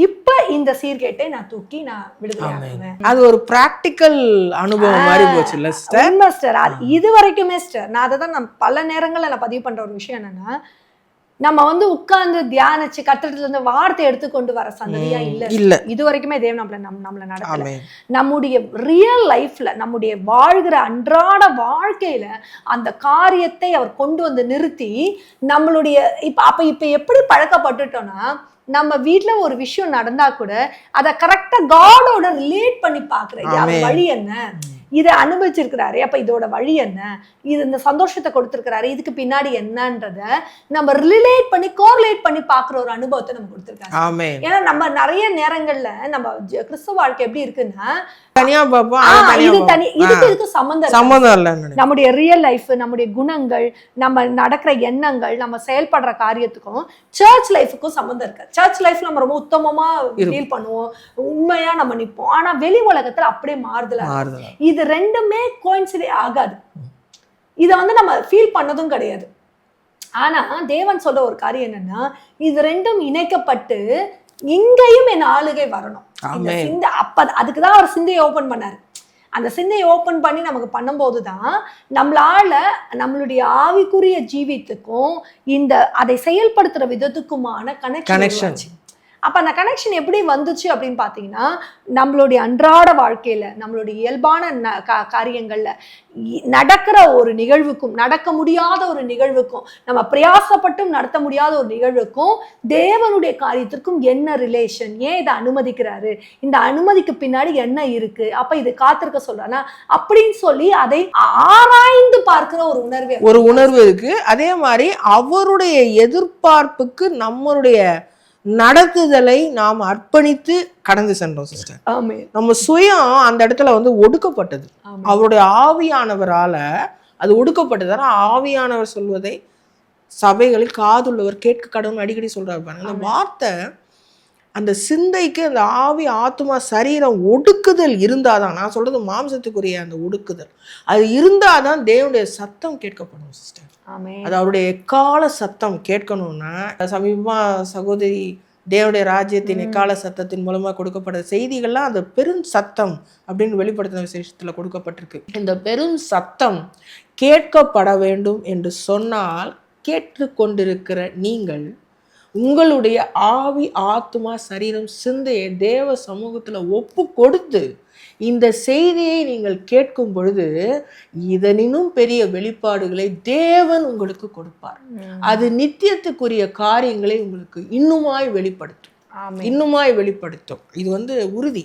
இப்ப இந்த சீர்கேட்டை நான் தூக்கி நான் விடுதலையாக்குவேன். அது ஒரு பிராக்டிக்கல் அனுபவம் மாதிரி போச்சு இல்ல சிஸ்டர்? இது வரைக்குமே சிஸ்டர் நான் அதை தான் நான் பல நேரங்கள்ல நான் பதிவு பண்ற ஒரு விஷயம் என்னன்னா, நம்ம வந்து உட்கார்ந்து தியானிச்சு கத்திரத்துல இருந்து வார்த்தை எடுத்துக்கொண்டு வர சந்ததியா இல்ல. இது வரைக்குமே தேவன் நம்மள நடக்கல. நம்முடைய ரியல் லைஃப்ல, நம்முடைய வாழ்கிற அன்றாட வாழ்க்கையில அந்த காரியத்தை அவர் கொண்டு வந்து நிறுத்தி நம்மளுடைய இப்ப எப்படி பழக்கப்பட்டுட்டோம்னா, நம்ம வீட்டுல ஒரு விஷயம் நடந்தா கூட அதை கரெக்டா காடோட ரிலேட் பண்ணி பாக்குறேன். வழி என்ன, இதை அனுபவிச்சிருக்கிறாரு, அப்ப இதோட வழி என்ன, இது இந்த சந்தோஷத்தை கொடுத்திருக்கிறாரு, இதுக்கு பின்னாடி என்னன்றத நம்ம ரிலேட் பண்ணி கோரிலேட் பண்ணி பாக்குற ஒரு அனுபவத்தை நம்ம கொடுத்திருக்காங்க. ஏன்னா நம்ம நிறைய நேரங்கள்ல நம்ம கிறிஸ்துவ வாழ்க்கை எப்படி இருக்குன்னா தனியா பாப்போம், இது தனி, இதுக்கு சம்பந்தம் இல்ல. நம்முடைய ரியல் லைஃப், நம்முடைய குணங்கள், நம்ம நடக்கிற எண்ணங்கள், நம்ம செயல்படுற காரியத்துக்கும் சர்ச் லைஃபுக்கும் சம்பந்தம் இருக்கு. சர்ச் லைஃப்ல நம்ம ரொம்ப உத்தமமா ஃபீல் பண்ணுவோம், உண்மையா நம்ம நிற்போம். ஆனா வெளி உலகத்துல அப்படியே மாறுதல. இது ரெண்டுமே கோயின்சிடே ஆகாது. இத வந்து நம்ம ஃபீல் பண்ணதும் கிடையாது. ஆனா தேவன் சொல்ற ஒரு காரியம் என்னன்னா, இது ரெண்டும் இணைக்கப்பட்டு இங்கேயும் என் ஆளுகை வரணும். அப்ப அதுக்குதான் அவர் சிந்தையை ஓபன் பண்ணாரு. அந்த சிந்தையை ஓபன் பண்ணி நமக்கு பண்ணும்போதுதான் நம்மளால நம்மளுடைய ஆவிக்குரிய ஜீவித்துக்கும் இந்த அதை செயல்படுத்துற விதத்துக்குமான கனெக்ஷன். அப்ப அந்த கனெக்ஷன் எப்படி வந்துச்சு அப்படின்னு பாத்தீங்கன்னா, நம்மளுடைய அன்றாட வாழ்க்கையில, நம்மளுடைய இயல்பான காரியங்கள்ல நடக்கிற ஒரு நிகழ்வுக்கும், நடக்க முடியாத ஒரு நிகழ்வுக்கும், நம்ம பிரயாசப்பட்டும் நடத்த முடியாத ஒரு நிகழ்வுக்கும் தேவனுடைய காரியத்திற்கும் என்ன ரிலேஷன், ஏன் இதை அனுமதிக்கிறாரு, இந்த அனுமதிக்கு பின்னாடி என்ன இருக்கு, அப்ப இது காத்திருக்க சொல்றானா அப்படின்னு சொல்லி அதை ஆராய்ந்து பார்க்கிற ஒரு உணர்வு இருக்கு. அதே மாதிரி அவருடைய எதிர்பார்ப்புக்கு நம்மளுடைய நடத்துதலை நாம் அர்ப்பணித்து கடந்து சென்றோம் சிஸ்டர். நம்ம சுயம் அந்த இடத்துல வந்து ஒடுக்கப்பட்டது. அவருடைய ஆவியானவரால அது ஒடுக்கப்பட்டது. ஆவியானவர் சொல்வதை சபைகளில் காதுள்ளவர் கேட்க கடவுள் அடிக்கடி சொல்றாரு பாருங்க. அந்த வார்த்தை, அந்த சிந்தைக்கு அந்த ஆவி ஆத்மா சரீரம் ஒடுக்குதல் இருந்தாதான், நான் சொல்றது மாம்சத்துக்குரிய அந்த ஒடுக்குதல், அது இருந்தாதான் தேவனுடைய சத்தம் கேட்கப்படும் சிஸ்டர். அது அவருடைய எக்கால சத்தம் கேட்கணும்னா, சமீபமா சகோதரி தேவனுடைய ராஜ்யத்தின் எக்கால சத்தத்தின் மூலமா கொடுக்கப்பட்ட செய்திகள்லாம் அந்த பெரும் சத்தம் அப்படின்னு வெளிப்படுத்தின விசேஷத்துல கொடுக்கப்பட்டிருக்கு. இந்த பெரும் சத்தம் கேட்கப்பட வேண்டும் என்று சொன்னால், கேட்டுக்கொண்டிருக்கிற நீங்கள் உங்களுடைய ஆவி ஆத்மா சரீரம் சிந்தையை தேவ சமூகத்துல ஒப்பு கொடுத்து இந்த செய்தியை நீங்கள் கேட்கும் பொழுது இதனினும் பெரிய வெளிப்பாடுகளை தேவன் உங்களுக்கு கொடுப்பார். அது நித்தியத்துக்குரிய காரியங்களை உங்களுக்கு இன்னுமாய் வெளிப்படுத்தும். இது வந்து உறுதி.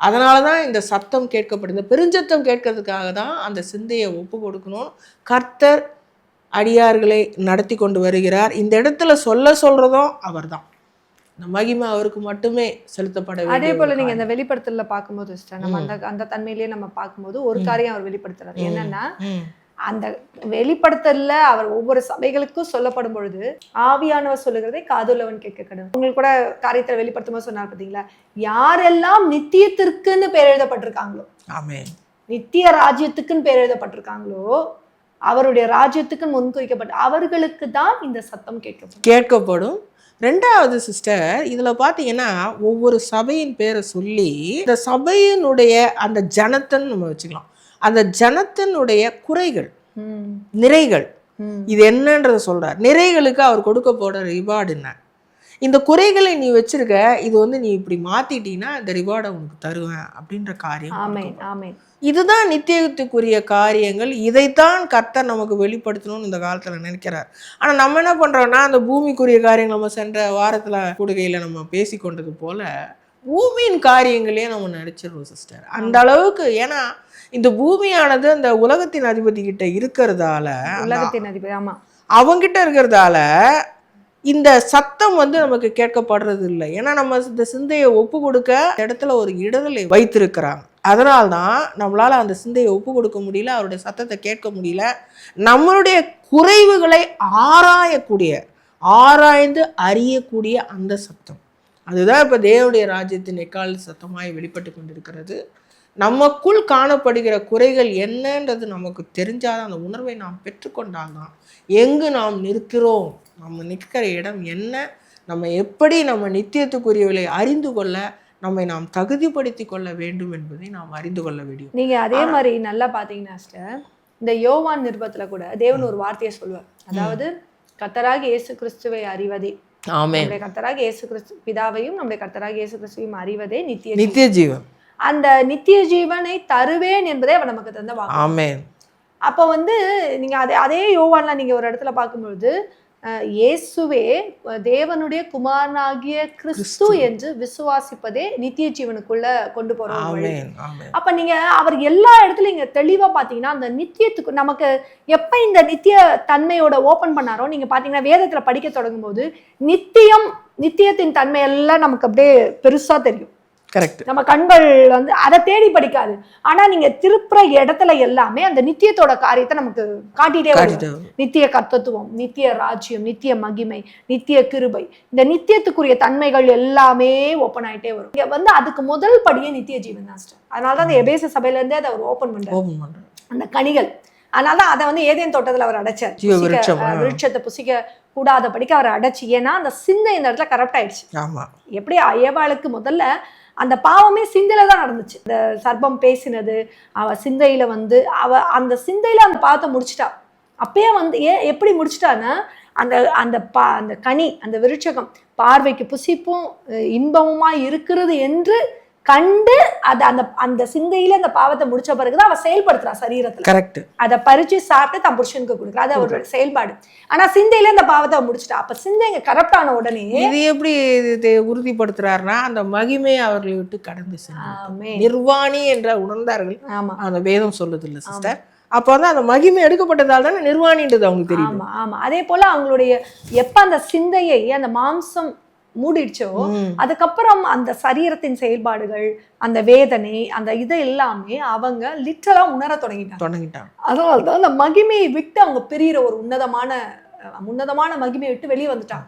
அதனாலதான் இந்த சத்தம் கேட்கப்படும். இந்த பெருஞ்சத்தம் கேட்கறதுக்காக தான் அந்த சிந்தையை ஒப்பு கொடுக்கணும். கர்த்தர் அடியார்களை நடத்தி கொண்டு வருகிறார். இந்த இடத்துல சொல்றதும் அவர் தான். இந்த மகிமை அவருக்கு மட்டுமே செலுத்தப்பட வேண்டும். அதே போல நீங்க இந்த வெளிப்படுத்தல பார்க்கும்போது நம்ம அந்த தன்மையிலேயே நம்ம பார்க்கும்போது ஒரு காரியம் அவர் வெளிப்படுத்துறாரு. என்னன்னா, அந்த வெளிப்படுத்தல அவர் ஒவ்வொரு சபைகளுக்கும் சொல்லப்படும் பொழுது ஆவியானவர் சொல்லுகிறதை காதுள்ளவன் கேட்க கடவுள். உங்களுக்கு கூட காரியத்துல வெளிப்படுத்தும் போது சொன்னார் பாத்தீங்களா, யாரெல்லாம் நித்தியத்திற்குன்னு பேர் எழுதப்பட்டிருக்காங்களோ, ஆமென், நித்திய ராஜ்யத்துக்குன்னு பேர் எழுதப்பட்டிருக்காங்களோ, அவருடைய ராஜ்யத்துக்கு முன்குறிக்கப்பட்ட அவர்களுக்கு தான் இந்த சத்தம் கேட்கப்படும். ரெண்டாவது சிஸ்டர், இதுல பாத்தீங்கன்னா ஒவ்வொரு சபையின் பேரை சொல்லி இந்த சபையினுடைய அந்த ஜனத்தன்னு நம்ம வச்சுக்கலாம். அந்த ஜனத்தினுடைய குறைகள், நிறைகள், இது என்னன்றத சொல்றார். நிறைகளுக்கு அவர் கொடுக்க போற ரிவார்டு என்ன, இந்த குறைகளை நீ வச்சிருக்க, இது நீ இப்படி மாத்திட்டீங்கன்னா இந்த ரிவார்டை உனக்கு தருவேன் அப்படின்ற காரியம். இதுதான் நித்தியத்துக்குரிய காரியங்கள். இதைத்தான் கர்த்தர் நமக்கு வெளிப்படுத்தணும்னு இந்த காலத்துல நினைக்கிறார். ஆனா நம்ம என்ன பண்றோம்னா, அந்த பூமிக்குரிய காரியங்கள் நம்ம சென்ற வாரத்துல கூடுகையில நம்ம பேசி கொண்டது போல பூமியின் காரியங்களே நம்ம நினைச்சிடுறோம் சிஸ்டர். அந்த அளவுக்கு. ஏன்னா இந்த பூமியானது அந்த உலகத்தின் அதிபதி கிட்ட இருக்கிறதால, அவங்கிட்ட இருக்கிறதால இந்த சத்தம் நமக்கு கேட்கப்படுறது இல்லை. ஏன்னா நம்ம இந்த சிந்தையை ஒப்பு கொடுக்க இடத்துல ஒரு இடங்களை வைத்திருக்கிறாங்க. அதனால்தான் நம்மளால அந்த சிந்தையை ஒப்பு கொடுக்க முடியல, அவருடைய சத்தத்தை கேட்க முடியல. நம்மளுடைய குறைவுகளை ஆராய்ந்து அறியக்கூடிய அந்த சத்தம், அதுதான் இப்போ தேவனுடைய ராஜ்யத்தின் எக்கால சத்தமாய் வெளிப்பட்டு கொண்டிருக்கிறது. நமக்குள் காணப்படுகிற குறைகள் என்னன்றது நமக்கு தெரிஞ்சாதான், அந்த உணர்வை நாம் பெற்றுக்கொண்டால்தான் எங்கு நாம் நிற்கிறோம், நம்ம நிற்கிற இடம் என்ன, நம்ம எப்படி நம்ம நித்தியத்துக்குரியவர்களை அறிந்து கொள்ள நம்மை நாம் தகுதிப்படுத்தி கொள்ள வேண்டும் என்பதை நாம் அறிந்து கொள்ள வேண்டும். நீங்க அதே மாதிரி நல்லா பாத்தீங்கன்னா இந்த யோவான் நிருபத்துல கூட தேவன் ஒரு வார்த்தையை சொல்வார். அதாவது கர்த்தராக இயேசு கிறிஸ்துவை அறிவதே, நம்முடைய கர்த்தராக இயேசு கிறிஸ்து பிதாவையும் நம்முடைய கர்த்தராக இயேசு கிறிஸ்துவையும் அறிவதே நித்திய ஜீவன். அந்த நித்திய ஜீவனை தருவேன் என்பதே அவர் நமக்கு தந்த வாக்கு. ஆமென். அப்போ நீங்க அதே யோவான்ல நீங்க ஒரு இடத்துல பார்க்கும்பொழுது இயேசுவே தேவனுடைய குமாரனாகிய கிறிஸ்து என்று விசுவாசிப்பதே நித்திய ஜீவனுக்குள்ள கொண்டு போறோம். அப்ப நீங்க அவர் எல்லா இடத்துலயும் இங்க தெளிவா பாத்தீங்கன்னா, அந்த நித்தியத்துக்கு நமக்கு எப்ப இந்த நித்திய தன்மையோட ஓபன் பண்ணாரோ, நீங்க பாத்தீங்கன்னா வேதத்துல படிக்க தொடங்கும் போது நித்தியத்தின் தன்மை எல்லாம் நமக்கு அப்படியே பெருசா தெரியும். கரெக்ட். நம்ம கண்கள் அதை தேடி படிக்காது. ஆனா நீங்க திருப்புற இடத்துல எல்லாமே அந்த நித்தியத்தோட காரியத்தை நமக்கு காட்டிட்டே வரும். நித்திய கர்த்தத்துவம், நித்திய ராஜ்யம், நித்திய மகிமை, நித்திய கிருபை, இந்த நித்தியத்துக்குரிய தன்மைகள் எல்லாமே ஓப்பன் ஆயிட்டே வரும். இங்க அதுக்கு முதல் படியே நித்திய ஜீவன் தான். அதனாலதான் அந்த எபேசு சபையில இருந்தே அதை அவர் ஓப்பன் பண்றாரு, அந்த கனிகள். அதனாலதான் அதை ஏதேன் தோட்டத்துல அவர் அடைச்சார். விருட்சத்தை புசிக்க கூடாத படிக்க அவர் அடைச்சு. ஏன்னா அந்த சிந்தை இந்த இடத்துல கரெக்ட் ஆயிடுச்சு. எப்படி ஏவாளுக்கு முதல்ல அந்த பாவமே சிந்தையில தான் நடந்துச்சு. இந்த சர்ப்பம் பேசினது அவ சிந்தையில அவ அந்த சிந்தையில அந்த பாவத்தை முடிச்சிட்டா. அப்பயே எப்படி முடிச்சிட்டான்னா, அந்த கனி, அந்த விருட்சகம் பார்வைக்கு புசிப்பும் இன்பமுமா இருக்கிறது என்று கண்டு அந்த சிந்தையில அந்த பாவத்தை முடிச்ச பிறகுதான் அவ செயல்படுத்துறா சரீரத்துல. கரெக்ட். அதை பறிச்சு சாப்பிட்டு தன் புருஷனுக்கு கொடுக்குறா. அது அவரோட செயல்பாடு. ஆனா சிந்தையில இந்த பாவத்தை முடிச்சுட்டா. அப்ப சிந்தை கரப்ட் ஆன உடனே இது எப்படி உறுதிப்படுத்துறாருன்னா, அந்த மகிமையை அவர்களை விட்டு கடந்து சென்று நிர்வாணி என்ற உணர்ந்தார்கள். ஆமா, அந்த வேதம் சொல்லுது இல்ல சிஸ்டர். அப்ப அந்த மகிமை எடுக்கப்பட்டதால் தானே நிர்வாணின்றது அவங்களுக்கு தெரியும். ஆமா ஆமா. அதே போல அவங்களுடைய எப்ப அந்த சிந்தையை அந்த மாம்சம் மூடிடுச்சோ, அதுக்கப்புறம் அந்த சரீரத்தின் செயல்பாடுகள், அந்த வேதனை, அந்த இது எல்லாமே அவங்க லிட்டரலா உணர தொடங்கிட்டாங்க. அதனால்தான் அந்த மகிமையை விட்டு அவங்க பிரிகிற ஒரு உன்னதமான மகிமையை விட்டு வெளியே வந்துட்டாங்க.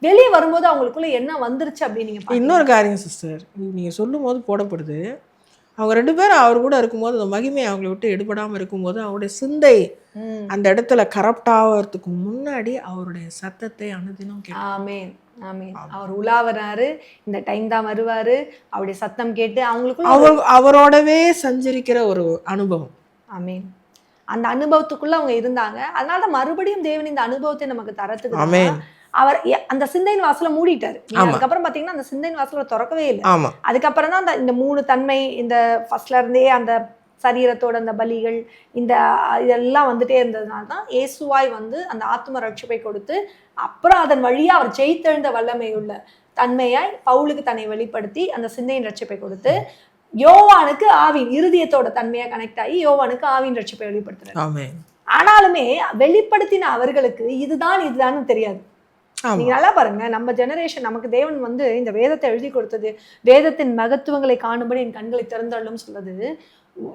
வெளியே வரும்போது அவங்களுக்குள்ள என்ன வந்துருச்சு அப்படின்னு நீங்க இன்னொரு காரியம் சிஸ்டர், நீங்க சொல்லும் போது போடப்படுது, அவங்க 2 பேரும் அவர் கூட இருக்கும்போது அந்த மகிமை அவங்களை விட்டு எடுபடாம இருக்கும்போது அவருடைய சிந்தை அந்த இடத்துல கரப்ட் ஆகிறதுக்கு முன்னாடி அவருடைய சத்தத்தை அனுதினம் ஆமென் ஆமென். அவர் உலாவறாரு, இந்த டைம் தான் வருவாரு, அவருடைய சத்தம் கேட்டு அவங்களுக்குள்ள அவரோடவே சஞ்சரிக்கிற ஒரு அனுபவம். ஆமென். அந்த அனுபவத்துக்குள்ள அவங்க இருந்தாங்க. அதனால மறுபடியும் தேவன் இந்த அனுபவத்தை நமக்கு தரத்துக்கு அவர் அந்த சிந்தையின் வாசல மூடிட்டாரு. அதுக்கப்புறம் பாத்தீங்கன்னா அந்த சிந்தையின் வாசல திறக்கவே இல்லை. அதுக்கப்புறம் தான் இந்த 3 தன்மை, இந்த ஃபர்ஸ்ட்ல இருந்தே அந்த சரீரத்தோட அந்த பலிகள், இதெல்லாம் வந்துட்டே இருந்ததுனால தான் இயேசுவாய் அந்த ஆத்தும ரட்சிப்பை கொடுத்து, அப்புறம் அதன் வழியா அவர் ஜெயித்தெழுந்த வல்லமை உள்ள தன்மையாய் பவுலுக்கு தன்னை வெளிப்படுத்தி அந்த சிந்தையின் ரட்சிப்பை கொடுத்து, யோவானுக்கு ஆவின் இருதயத்தோட தன்மையா கனெக்ட் ஆகி யோவானுக்கு ஆவின் ரட்சிப்பை வெளிப்படுத்துறாரு. ஆனாலுமே வெளிப்படுத்தின அவர்களுக்கு இதுதான் தெரியாது. நீங்க நல்லா பாருங்க, நம்ம ஜெனரேஷன், நமக்கு தேவன் இந்த வேதத்தை எழுதி கொடுத்தது, வேதத்தின் மகத்துவங்களை காணும்படி என் கண்களை திறந்தாலும் சொல்றது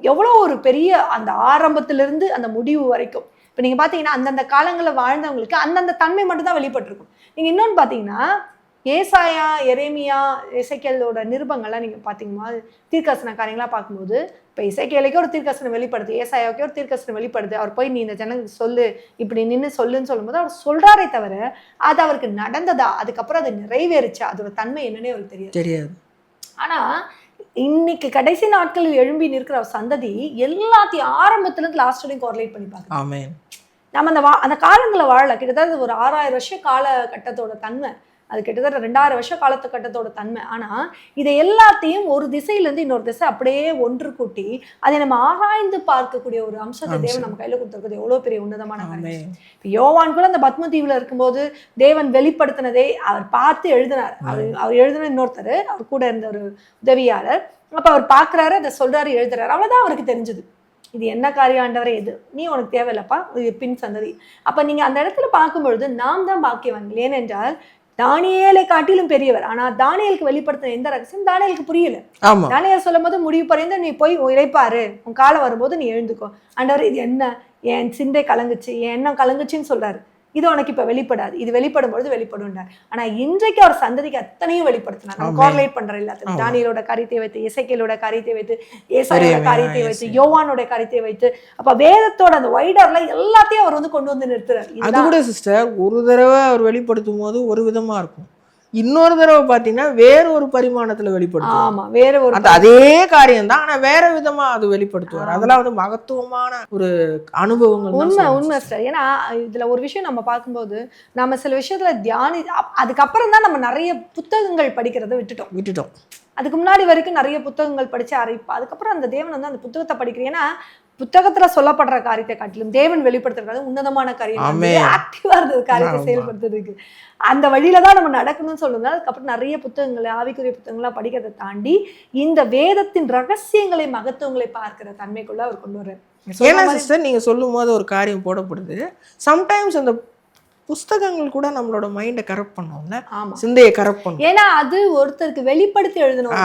எவ்வளோ ஒரு பெரிய அந்த ஆரம்பத்திலிருந்து அந்த முடிவு வரைக்கும். இப்போ நீங்கள் பார்த்தீங்கன்னா அந்தந்த காலங்களில் வாழ்ந்தவங்களுக்கு அந்தந்த தன்மை மட்டும் தான் வெளிப்பட்டிருக்கும். நீங்கள் இன்னொன்று பார்த்தீங்கன்னா ஏசாயா, எரேமியா, எசேக்கியேலோட நிருபங்கள்லாம் நீங்கள் பார்த்தீங்கன்னா தீர்க்கதரிசன காரியங்களாக பார்க்கும்போது இப்போ இசைக்கேலுக்கே ஒரு தீர்க்கதரிசனம் வெளிப்படுது, ஏசாயாவுக்கே ஒரு தீர்க்கதரிசனம் வெளிப்படுது. அவர் போய் நீ இந்த ஜனங்களுக்கு சொல்லு, இப்படி நின்று சொல்லுன்னு சொல்லும்போது அவர் சொல்றாரே தவிர அது அவருக்கு நடந்ததா, அதுக்கப்புறம் அது நிறைவேறுச்சா, அதோட தன்மை என்னன்னே அவருக்கு தெரியாது. ஆனா இன்னைக்கு கடைசி நாட்களில் எழும்பி நிற்கிற சந்ததி எல்லாத்தையும் ஆரம்பத்துல இருந்து லாஸ்ட் வரைக்கும் கோரிலேட் பண்ணி பார்க்கணும். நம்ம அந்த காலங்களை வாழல. கிட்டத்தட்ட ஒரு 6000 வருஷ காலகட்டத்தோட தன்மை, அது கிட்டத்தட்ட 2000 வருஷ காலத்துக்கட்டத்தோட தன்மை. ஆனா இதை எல்லாத்தையும் ஒரு திசையிலேருந்து இன்னொரு திசை அப்படியே ஒன்று கூட்டி அதை நம்ம ஆராய்ந்து பார்க்கக்கூடிய ஒரு அம்சத்தை தேவன் நம்ம கையில கொடுத்துருக்குது. எவ்வளவு பெரிய உன்னதமான காரியம். இப்போ யோவான் கூட அந்த பத்ம தீவுல இருக்கும்போது தேவன் வெளிப்படுத்தினதை அவர் பார்த்து எழுதினார். அவர் எழுதின இன்னொருத்தர், அவர் கூட இருந்த ஒரு உதவியாளர். அப்ப அவர் பார்க்குறாரு, அதை சொல்றாரு, எழுதுறாரு. அவ்வளவுதான் அவருக்கு தெரிஞ்சது. இது என்ன காரியம் ஆண்டவரே, இது நீ உனக்கு தேவையில்லப்பா, இது பின் சந்ததி. அப்ப நீங்க அந்த இடத்துல பார்க்கும்பொழுது நாம் தான் பாக்கியவான்கள். ஏனென்றால் தானியேலை காட்டிலும் பெரியவர். ஆனா தானியேலுக்கு வெளிப்படுத்தின எந்த ரகசியம் தானியேலுக்கு புரியல. தானியேல் சொல்லும் போது முடிவு பறைந்து நீ போய் இறைப்பாரு, உன் காலம் வரும்போது நீ எழுந்துக்கோ. ஆண்டவர் இது என்ன, என் சிந்தை கலங்குச்சு, என் எண்ணம் கலங்குச்சின்னு சொல்றாரு. இது உனக்கு இப்ப வெளிப்படாது, இது வெளிப்படும் பொழுது வெளிப்படும். ஆனா இன்றைக்கு அவர் சந்ததிக்கு அத்தனையும் வெளிப்படுத்தினார். நம்ம கோரிலேட் பண்ற எல்லாத்தையும், தானியேலோட காரியத்தை வைத்து, எசேக்கியேலோட காரியத்தை வைத்து, ஏசாயாவோட காரியத்தை வைத்து, யோவானோட காரியத்தை வைத்து, அப்ப வேதத்தோட அந்த வைடர்ல எல்லாத்தையும் அவர் கொண்டு வந்து நிறுத்துறாரு. அது கூட சிஸ்டர் ஒரு தடவை அவர் வெளிப்படுத்தும் போது ஒரு விதமா இருக்கும், இன்னொரு தடவை பாத்தீங்கன்னா வேற ஒரு பரிமாணத்துல வெளிப்படுத்தும். ஆமா, வேற ஒரு அதே காரியம் தான், ஆனா வேற விதமா அது வெளிப்படுத்துவார். அதெல்லாம் மகத்துவமான ஒரு அனுபவங்கள். உண்மை சார். ஏன்னா இதுல ஒரு விஷயம் நம்ம பார்க்கும்போது நம்ம சில விஷயத்துல அதுக்கப்புறம் தான் நம்ம நிறைய புத்தகங்கள் படிக்கிறத விட்டுட்டோம். அதுக்கு முன்னாடி வரைக்கும் நிறைய புத்தகங்கள் படிச்சு அதுக்கப்புறம் அந்த தேவன் அந்த புத்தகத்தை படிக்கிறேன். ஏன்னா புத்தகத்துல சொல்லப்படுற காரியத்தை காட்டிலும் தேவன் வெளிப்படுத்துறது உன்னதமான காரியம், ஆக்டிவா இருந்தது காரியத்தை செயல்படுத்துறதுக்கு. அந்த வழியில தான் நம்ம நடக்கணும்னு சொல்லுங்க. அதுக்கப்புறம் நிறைய புத்தகங்கள், ஆவிக்குரிய புத்தகங்கள்லாம் படிக்கிறதை தாண்டி இந்த வேதத்தின் ரகசியங்களை, மகத்துவங்களை பார்க்கிற தன்மைக்குள்ள அவர் கொண்டு வர்றாரு. ஏன்னா சிஸ்டர் நீங்க சொல்லும் போது ஒரு காரியம் போடப்படுது, சம்டைம்ஸ் அந்த புஸ்தகங்கள் கூட நம்மளோட மைண்டை கரெக்ட் பண்ணும்ல, சிந்தையை கரெக்ட் பண்ணும். ஏன்னா அது ஒருத்தருக்கு வெளிப்படுத்தி எழுதணும்.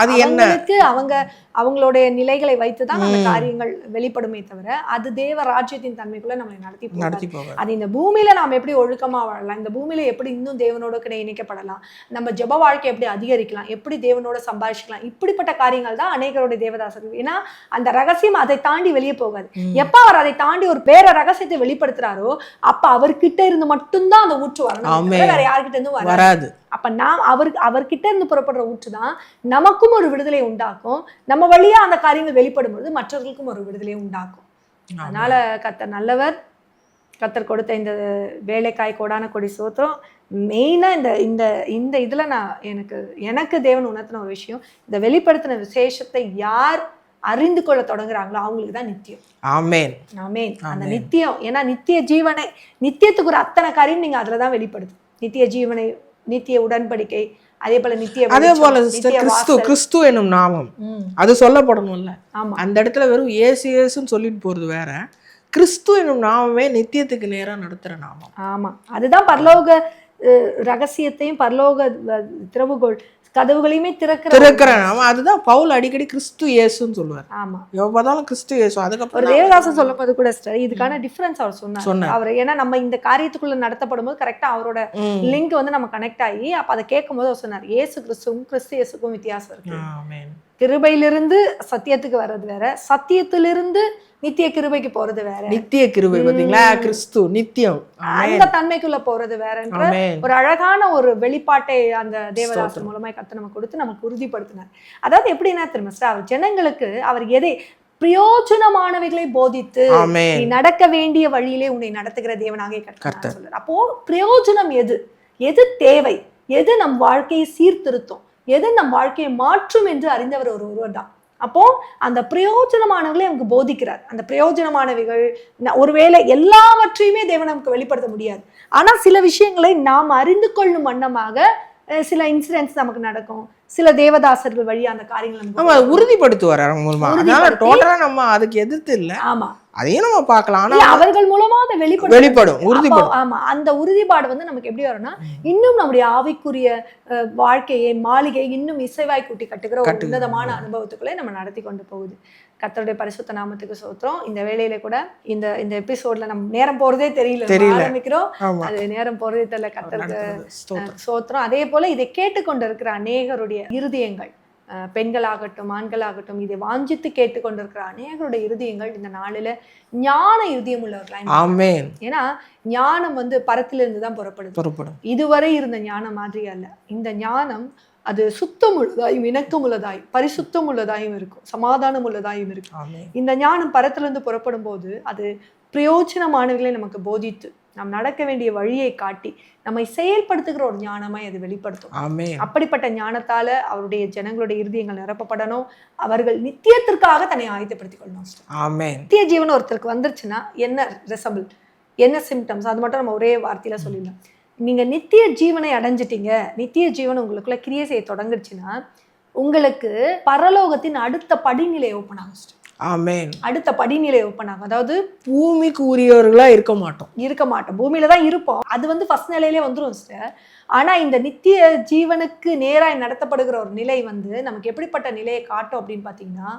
அது என்ன அவங்களுடைய நிலைகளை வைத்துதான் அந்த காரியங்கள் வெளிப்படுமே தவிர அது தேவ ராஜ்யத்தின் தன்மைக்குள்ள நம்மளை நடத்தி போகும். அது இந்த பூமியில நாம் எப்படி ஒழுக்கமா வாழலாம், இந்த பூமியில எப்படி இன்னும் தேவனோட கூட இணைக்கப்படலாம், நம்ம ஜெப வாழ்க்கை எப்படி அதிகரிக்கலாம், எப்படி தேவனோட சம்பாதிச்சுக்கலாம், இப்படிப்பட்ட காரியங்கள் தான் அநேகருடைய தேவதாசர்கள். ஏன்னா அந்த ரகசியம் அதை தாண்டி வெளியே போகாது. எப்ப அவர் அதை தாண்டி ஒரு வேற ரகசியத்தை வெளிப்படுத்துறாரோ அப்ப அவர்கிட்ட இருந்து மட்டும்தான் அந்த ஊற்று வரணும், வேற யார்கிட்ட இருந்தும் வராது. அப்ப நாம் அவர்கிட்ட இருந்து புறப்படுற ஊற்று தான் நமக்கும் ஒரு விடுதலை உண்டாக்கும். நம்ம வழியா அந்த காரியங்கள் வெளிப்படும் பொழுது மற்றவர்களுக்கும் ஒரு விடுதலை உண்டாக்கும். அதனால கர்த்தர் நல்லவர். கர்த்தர் கொடுத்த இந்த வேலைக்காய் கோடான கொடி சோத்திரம். மெயினா இந்த இந்த இதுல எனக்கு தேவன் உணர்த்தின ஒரு விஷயம், இந்த வெளிப்படுத்தின விசேஷத்தை யார் அறிந்து கொள்ள தொடங்குறாங்களோ அவங்களுக்கு தான் நித்தியம். ஆமென் ஆமென். அந்த நித்தியம், ஏன்னா நித்திய ஜீவனை, நித்தியத்துக்கு ஒரு அத்தனை காரியம் நீங்க அதுலதான் வெளிப்படுது. நித்திய ஜீவனை, நித்திய உடன்படிக்கை, அதே போல நித்திய, அதே போல கிறிஸ்து என்னும் நாமம் அது சொல்லப்படணும்ல. அந்த இடத்துல வெறும் ஏசுன்னு சொல்லிட்டு போறது வேற, கிறிஸ்து என்னும் நாமமே நித்தியத்துக்கு நேரா நடத்துற நாமம். ஆமா, அதுதான் பரலோக ரகசியத்தையும் பரலோக திறவுகோள் கதவுகளையுமே திறக்கிற நாமம். அதுதான் பவுல் அடிக்கடி கிறிஸ்து இயேசுன்னு சொல்லுவார். ஆமா, எவ்வளவு கிறிஸ்து இயேசு. அதுக்கப்புறம் தேவதாசன் சொல்லும்போது கூட இதுக்கான டிஃபரன்ஸ் அவர் சொன்னார். அவர் ஏன்னா நம்ம இந்த காரியத்துக்குள்ள நடத்தப்படும் போது கரெக்டா அவரோட லிங்க் நம்ம கனெக்ட் ஆகி அப்ப அதை கேட்கும் போது அவர் சொன்னார், இயேசு கிறிஸ்துவும் கிறிஸ்து இயேசுக்கும் வித்தியாசம் இருக்கு. கிருபையிலிருந்து சத்தியத்துக்கு வர்றது வேற, சத்தியத்திலிருந்து நித்திய கிருபைக்கு போறது வேற. நித்திய கிருபை பாத்தீங்களா, கிறிஸ்து நித்தியம் அந்த தன்மைக்குள்ள போறது வேறன்ற ஒரு அழகான ஒரு வெளிப்பாட்டை அந்த தேவதாசன் மூலமாய் கர்த்தர் நமக்கு கொடுத்து நமக்கு உறுதிப்படுத்தினார். அதாவது எப்படின்னா திரும்ப அவர் ஜனங்களுக்கு அவர் எதை பிரயோஜனமானவைகளை போதித்து நீ நடக்க வேண்டிய வழியிலே உன்னை நடத்துகிற தேவனாக கர்த்தர் சொல்றார். அப்போ பிரயோஜனம் எது தேவை, எது நம் வாழ்க்கையை சீர்திருத்தும், எது நம் வாழ்க்கையை மாற்றும் என்று அறிந்தவர் ஒருவர் தான். அப்போ அந்த பிரயோஜனமானவர்களை நமக்கு போதிக்கிறார். அந்த பிரயோஜனமானவைகள் ஒருவேளை எல்லாவற்றையுமே தேவன் நமக்கு வெளிப்படுத்த முடியாது, ஆனா சில விஷயங்களை நாம் அறிந்து கொள்ளும் வண்ணமாக சில இன்சிடென்ட்ஸ் நமக்கு நடக்கும். சில தேவதாசர்கள் வழியா அந்த காரியங்களை உறுதிப்படுத்துவார் மூலமா. அதனால டோட்டலா நம்ம அதுக்கு எதிர்த்து இல்ல. ஆமா, அதையும் நம்ம பார்க்கலாம். ஆனா அவர்கள் மூலமா அதை வெளிப்படும் உறுதிப்படும். ஆமா, அந்த உறுதிப்பாடு நமக்கு எப்படி வரும்னா இன்னும் நம்முடைய ஆவிக்குரிய வாழ்க்கையை, மாளிகை இன்னும் இசைவாய் கூட்டி கட்டுகிற ஒரு உன்னதமான அனுபவத்துக்குள்ளே நம்ம நடத்தி கொண்டு போகுது. கர்த்தருடைய பரிசுத்த நாமத்துக்கு சோத்திரம். இந்த வேளையில கூட இந்த எபிசோட்ல நம்ம நேரம் போறதே தெரியல, ஆரம்பிக்கிறோம், அது நேரம் போறதே தெரியல. கர்த்தருக்கு சோத்திரம். அதே போல இதை கேட்டுக்கொண்டு இருக்கிற அநேகருடைய இருதயங்கள் பெண்களாகட்டும் ஆண்களாகட்டும் இதை வாஞ்சித்து கேட்டுக்கொண்டிருக்கிற அநேகருடைய இருதயங்கள் இந்த நாளில் ஞான இருதயம் உள்ளவர்களாய் ஆமென். ஏன்னா ஞானம் பரத்திலிருந்து தான் புறப்படும். இதுவரை இருந்த ஞானம் மாதிரி அல்ல. இந்த ஞானம் அது சுத்தம் உள்ளதாயும் இணக்கம் உள்ளதாயும் பரிசுத்தம் உள்ளதாயும் இருக்கும், சமாதானம் உள்ளதாயும் இருக்கும். இந்த ஞானம் பரத்திலிருந்து புறப்படும் போது அது பிரயோஜனமானவர்களை நமக்கு போதித்து நாம் நடக்க வேண்டிய வழியை காட்டி நம்மை செயல்படுத்துகிற ஒரு ஞானமாய் அது வெளிப்படுத்தும். அப்படிப்பட்ட ஞானத்தால அவருடைய ஜனங்களுடைய இருதயங்கள் நிரப்பப்படணும். அவர்கள் நித்தியத்திற்காக தன்னை ஆயத்தப்படுத்திக் கொள்ளணும். நித்திய ஜீவன் ஒருத்தருக்கு வந்துருச்சுன்னா என்ன ரிசம்பிள், என்ன சிம்டம்ஸ், அது மட்டும் நம்ம ஒரே வார்த்தையில சொல்லிடலாம். நீங்க நித்திய ஜீவனை அடைஞ்சிட்டீங்க, நித்திய ஜீவன் உங்களுக்குள்ள கிரியை செய்ய தொடங்குச்சுன்னா உங்களுக்கு பரலோகத்தின் அடுத்த படிநிலை ஓப்பன் ஆகும். ஆமென். அடுத்த படிநிலை ஓப்பன் ஆகும். அதாவது பூமிக்கு உரியவர்களா இருக்க மாட்டோம், பூமியில தான் இருப்போம். அது ஃபர்ஸ்ட் நிலையிலே வந்துரும் சிஸ்டர். ஆனா இந்த நித்திய ஜீவனுக்கு நேராய் நடத்தப்படுகிற ஒரு நிலை நமக்கு எப்படிப்பட்ட நிலையை காட்டும் அப்படின்னு பாத்தீங்கன்னா,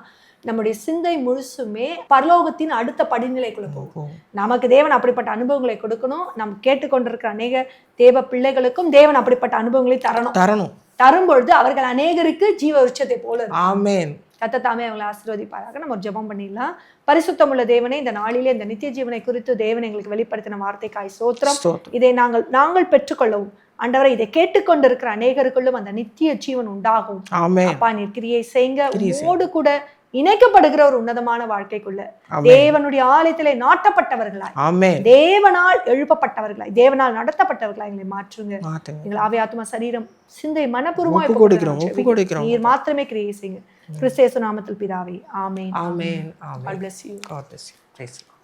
நம்முடைய சிந்தை முழுசுமே பரலோகத்தின் அடுத்த படிநிலைக்குள்ள போகும். நமக்கு தேவன் அப்படிப்பட்ட அனுபவங்களை கொடுக்கணும். நம்ம கேட்டுக்கொண்டிருக்கிற அநேக தேவ பிள்ளைகளுக்கும் தேவன் அப்படிப்பட்ட அனுபவங்களை தரும் பொழுது அவர்கள் அநேகருக்கு ஜீவ விருட்சத்தை போல. ஆமென். கர்த்தர் தாமே அவங்களை ஆசீர்வதிப்பாராக. நம்ம ஒரு ஜெபம் பண்ணிடலாம். பரிசுத்தமுள்ள தேவனே, இந்த நாளிலே இந்த நித்திய ஜீவனை குறித்து தேவன் எங்களுக்கு வெளிப்படுத்தின வார்த்தைக்காய் ஸ்தோத்திரம். இதை நாங்கள் பெற்றுக்கொள்ளவும் ஆண்டவரை, இதை கேட்டுக்கொண்டிருக்கிற அநேகருக்குள்ளும் அந்த நித்திய ஜீவன் உண்டாகும். அப்பா நீர் கிரியை செய்யுங்க. உம்மோடு கூட இணைக்கப்படுகிற ஒரு உன்னதமான வாழ்க்கைக்குள்ள தேவனுடைய ஆலயத்திலே நாட்டப்பட்டவர்களாய், தேவனால் எழுப்பப்பட்டவர்களாய், தேவனால் நடத்தப்பட்டவர்களாய் எங்களை மாற்றுங்க. எங்கள் ஆவி ஆத்மா சரீரம் சிந்தை மனப்பூர்வமாய் நீர் மாத்திரமே கிரியை செய்யுங்க. கிறிஸ்து இயேசு நாமத்தில் பிதாவே, ஆமென். ஆமென். God bless you. God bless you. Praise the Lord.